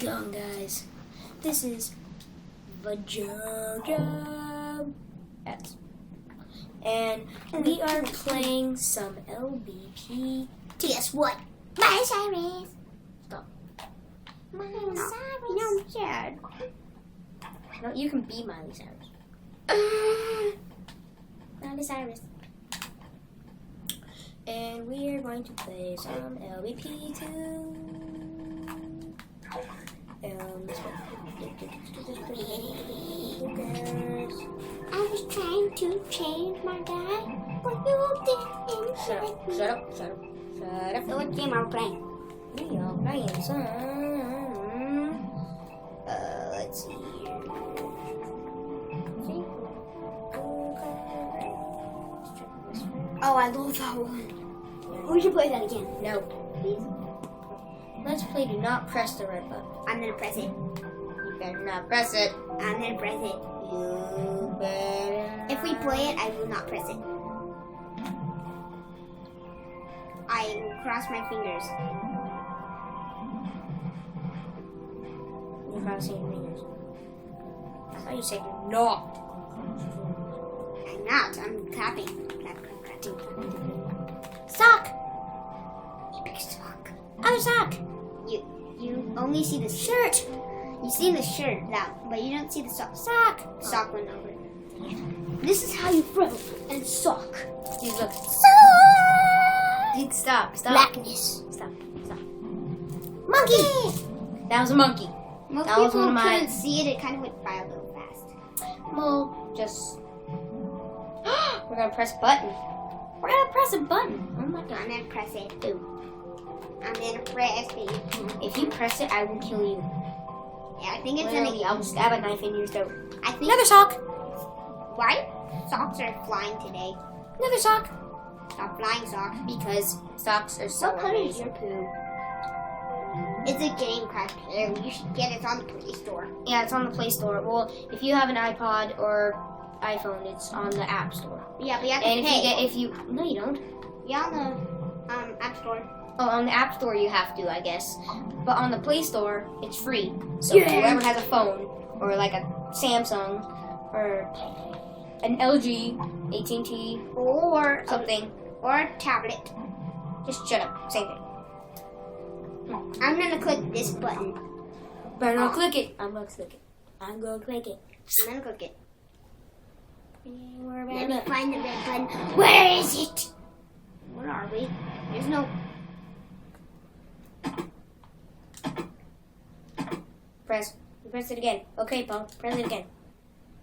going, guys? This is vajodum, and we are playing some LBP. Guess what? Miley Cyrus. Stop. Miley Cyrus. No, I'm scared. No, you can be Miley Cyrus. Miley Cyrus. And we are going to play some LBP too. I was trying to change my guy, but you didn't. Shut up. So what game are we playing? We are playing some. Let's see here. Oh, I love that one. We should play that again. No. Please. Let's play Do Not Press the Red Button. I'm gonna press it. You better not press it. I'm gonna press it. You better. If we play it, I will not press it. I will cross my fingers. You're crossing your fingers. I thought you said you're not. I'm not. I'm clapping. Clapping. Sock! You pick sock. Other sock! You only see the shirt. You see the shirt now, but you don't see the sock. Sock! Sock went over. This is how you throw and sock. Dude, look. Sock! Dude, stop. Blackness. Stop. Monkey! That was a monkey. Most That was people one of my- couldn't see it. It kind of went by a little fast. Well, just. We're gonna press a button. We're gonna press a button. Oh my I'm god. gonna press it. Ew. I'm gonna press it. If you press it, I will kill you. Yeah, I think it's Literally, I will stab a knife in your throat. I think. Another sock. Why socks are flying today? Another sock. Stop flying socks. Because socks are so What color is amazing. your poo? It's a game called Poo. You should get it on the Play Store. Yeah, it's on the Play Store. Well, if you have an iPod or iPhone, it's on the App Store. Yeah, but you have to And pay. no, you don't. Yeah, on the App Store. Oh, on the App Store you have to, I guess. But on the Play Store, it's free. So Yeah. whoever has a phone, or like a Samsung, or an LG, AT&T, Or something, or a tablet. just shut up. Same thing. I'm gonna click this button. But I'm gonna click it. I'm gonna click it. I'm gonna click it. I'm gonna click it. Where Let me find the red button. Where is it? Where are we? There's no. Press. Press it again. Okay, Paul. Press it again.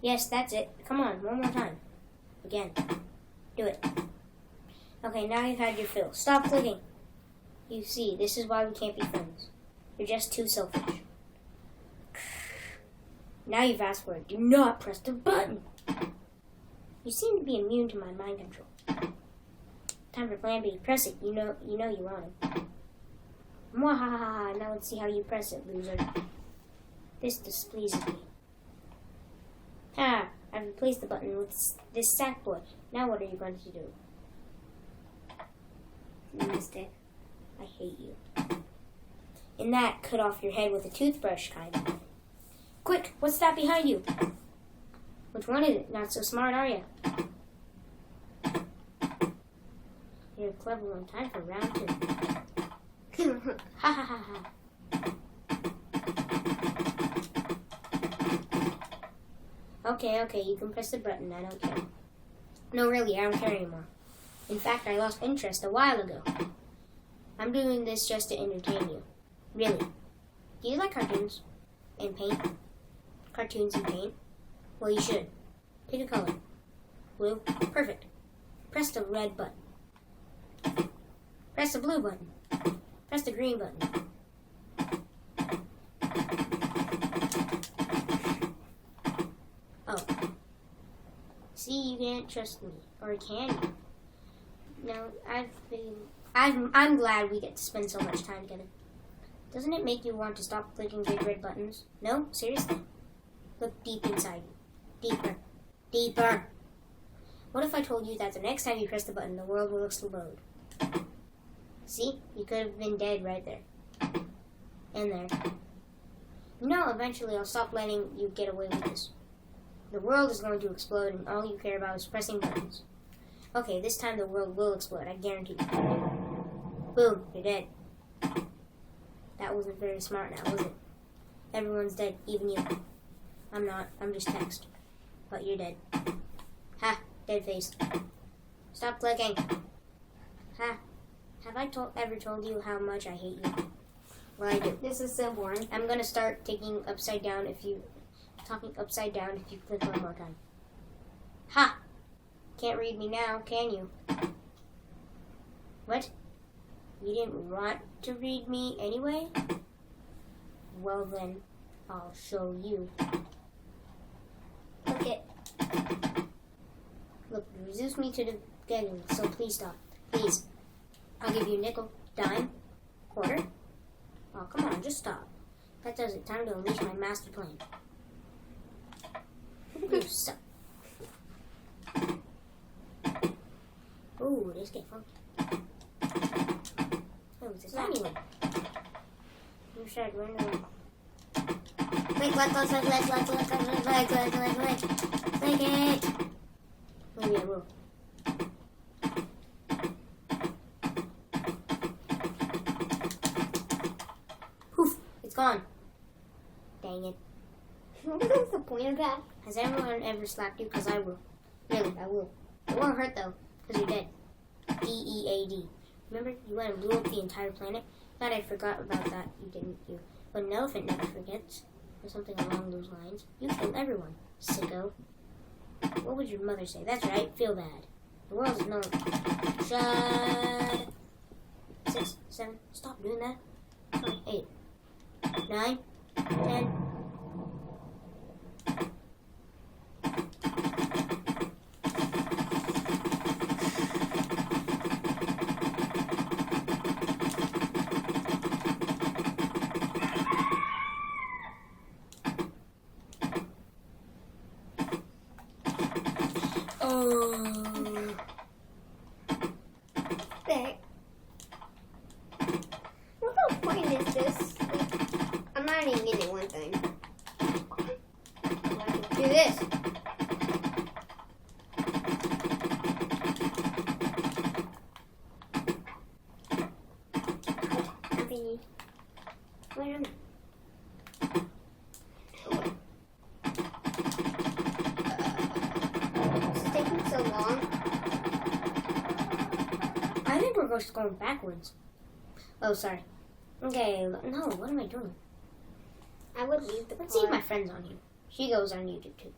Yes, that's it. Come on, one more time. Again. Do it. Okay, now you've had your fill. Stop clicking. You see, this is why we can't be friends. You're just too selfish. Now you've asked for it. Do not press the button. You seem to be immune to my mind control. Time for plan B. Press it. You know you want it. Mwahaha. Now let's see how you press it, loser. This displeases me. I've replaced the button with this sack boy. Now what are you going to do? You missed it. I hate you. And that cut off your head with a toothbrush, kind of. Quick, what's that behind you? Which one is it? Not so smart, are you? You're a clever one. Time for round 2. Ha ha ha ha. Okay, you can press the button. I don't care. No, really, I don't care anymore. In fact, I lost interest a while ago. I'm doing this just to entertain you. Really. Do you like cartoons? And paint? Cartoons and paint? Well, you should. Pick a color. Blue? Perfect. Press the red button. Press the blue button. Press the green button. Oh. See, you can't trust me. Or can you? No, I'm glad we get to spend so much time together. Doesn't it make you want to stop clicking big red buttons? No? Seriously? Look deep inside you. Deeper. Deeper. What if I told you that the next time you press the button, the world will explode? See? You could have been dead right there. And there. eventually I'll stop letting you get away with this. The world is going to explode and all you care about is pressing buttons. Okay, this time the world will explode, I guarantee you. Boom, you're dead. That wasn't very smart now, was it? Everyone's dead, even you. I'm not, I'm just text. But you're dead. Ha, dead face. Stop clicking. Ha, have I ever told you how much I hate you? Well, I do. This is so boring. I'm gonna start talking upside down if you click one more time. Ha! Can't read me now, can you? What? You didn't want to read me anyway? Well then, I'll show you. Look it. Look, it reduced me to the beginning, so please stop. Please. I'll give you a nickel, dime, quarter. Oh, come on, just stop. That does it. Time to unleash my master plan. You suck. Ooh, this get funky. Oh, it's a tiny one. You should run away. Click it. Maybe I will. Poof, it's gone. Dang it. What is the point of that? Has everyone ever slapped you? Because I will. Really, I will. It won't hurt though, because you're dead. DEAD. Remember, you went and blew up the entire planet? Thought I forgot about that. You didn't, you. But an elephant never forgets. Or something along those lines. You killed everyone, sicko. What would your mother say? That's right, feel bad. The world is known. Shut. 6, 7, stop doing that. 8, 9, 10. There. What the point is this? I'm not even getting one thing. Do this. Nothing. Wait a minute. It's taking so long. I think we're just going backwards. Oh, sorry. Okay, no, what am I doing? I would leave the Let's see if my friend's on here. She goes on YouTube too.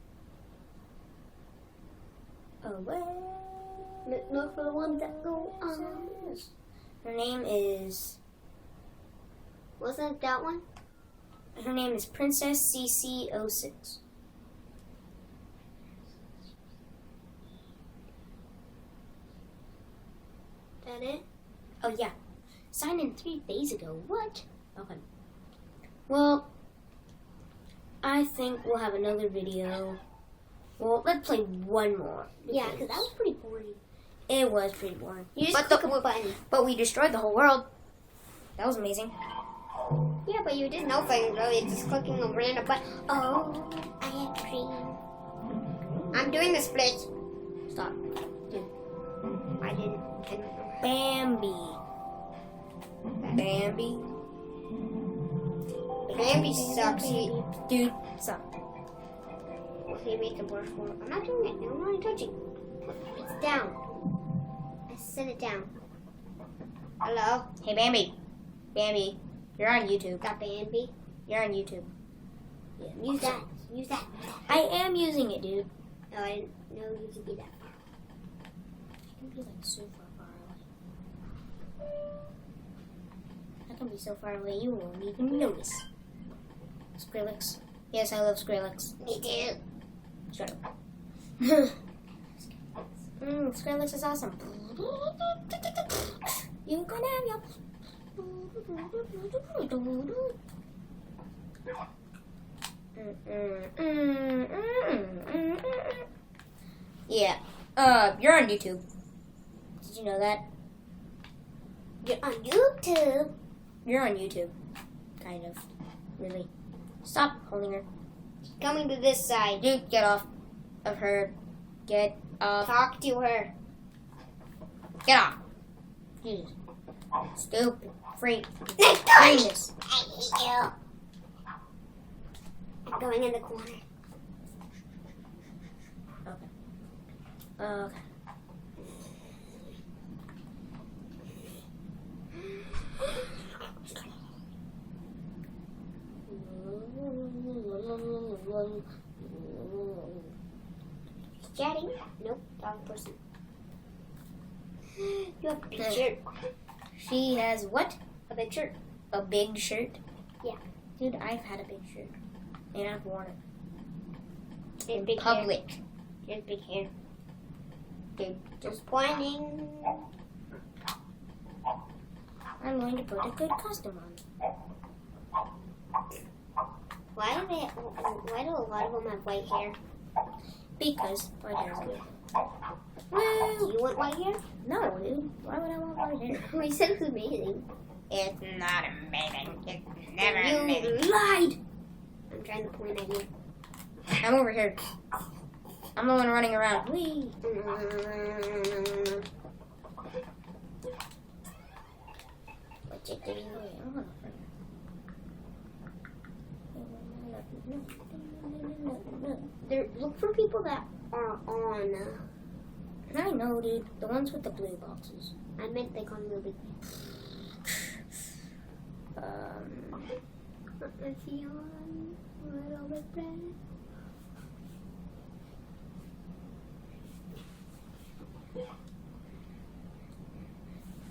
Oh, well. Look for the ones that go on. Her name is. Wasn't that one? Her name is Princess CC06. That it? Oh yeah, signed in 3 days ago. What? Okay. Well, I think we'll have another video. Well, let's play one more. Yeah, because that was pretty boring. It was pretty boring. You just click a button. But we destroyed the whole world. That was amazing. Yeah, but you did nothing really. It's just clicking a random button. Oh, I have dream. I'm doing the split. Stop. Dude. I didn't. Bambi. Bambi. Bambi sucks. Dude, stop. Well, he made the worst one. I'm not doing it. I'm not touching. It's down. I set it down. Hello? Hey, Bambi. Bambi, you're on YouTube. Got Bambi? You're on YouTube. Yeah, Use that. Use that. I am using it, dude. No, I didn't know you could be that far. I can be like so far away. I can be so far away you won't even notice. Skrillex. Yes, I love Skrillex. Me too. Shut up. Skrillex is awesome. You can have your. Yeah. You're on YouTube. Did you know that? You're on YouTube. You're on YouTube. Kind of. Really. Stop holding her. Coming to this side. Dude, get off of her. Get off. Talk to her. Get off. Jesus. Stupid. Freak. Let go. Kindness. I hate you. I'm going in the corner. Okay. Chatting? Nope, wrong person. You have a big shirt. She has what? A big shirt. A big shirt? Yeah. Dude, I've had a big shirt. And I've worn it. And In big public. hair. And big hair. Dude, Just pointing. I'm going to put a good costume on. Why do a lot of them have white hair? Because white hair is good. Do Woo! you want white hair? No, dude. Why would I want white hair? We said it was amazing. It's not amazing. It's never You amazing. lied! I'm trying to point at you. I'm over here. I'm the one running around. Whee! What you doing? Look for people that are on. I know, dude. The ones with the blue boxes. I meant like on the big. Is he on? Little bit red.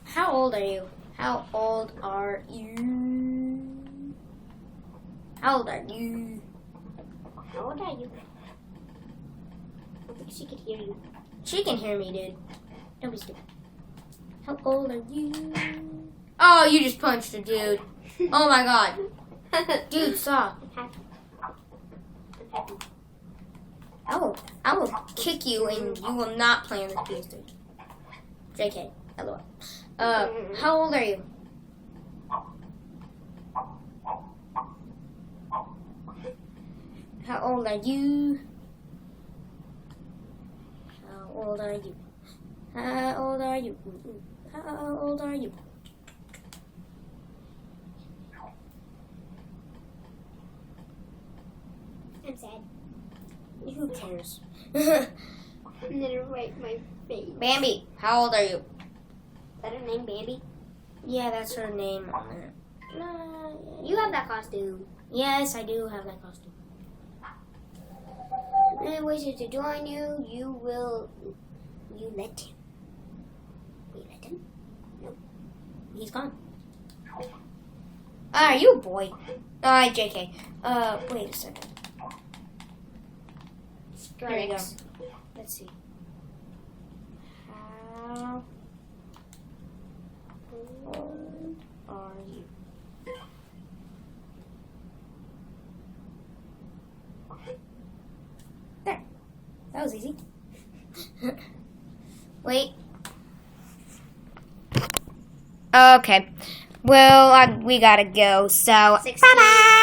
How old are you? How old are you? How old are you? How old are you? I think she could hear you. She can hear me, dude. Don't be stupid. How old are you? Oh, you just punched a dude. Oh my god. Dude, stop. I'm happy. I will kick you and you will not play on this PS3. JK. LOL. How old are you? How old are you? How old are you? How old are you? How old are you? I'm sad. Who cares? I'm gonna write my face. Bambi, how old are you? Is that her name, Bambi? Yeah, that's her name on there. You have that costume. Yes, I do have that costume. And I wish to join you. You let him. We let him? Nope. He's gone. Ah, you a boy. JK. Wait a second. Here we go. Let's see. How old are you? There. That was easy. Wait. Okay. Well, we gotta go, so 16. bye-bye!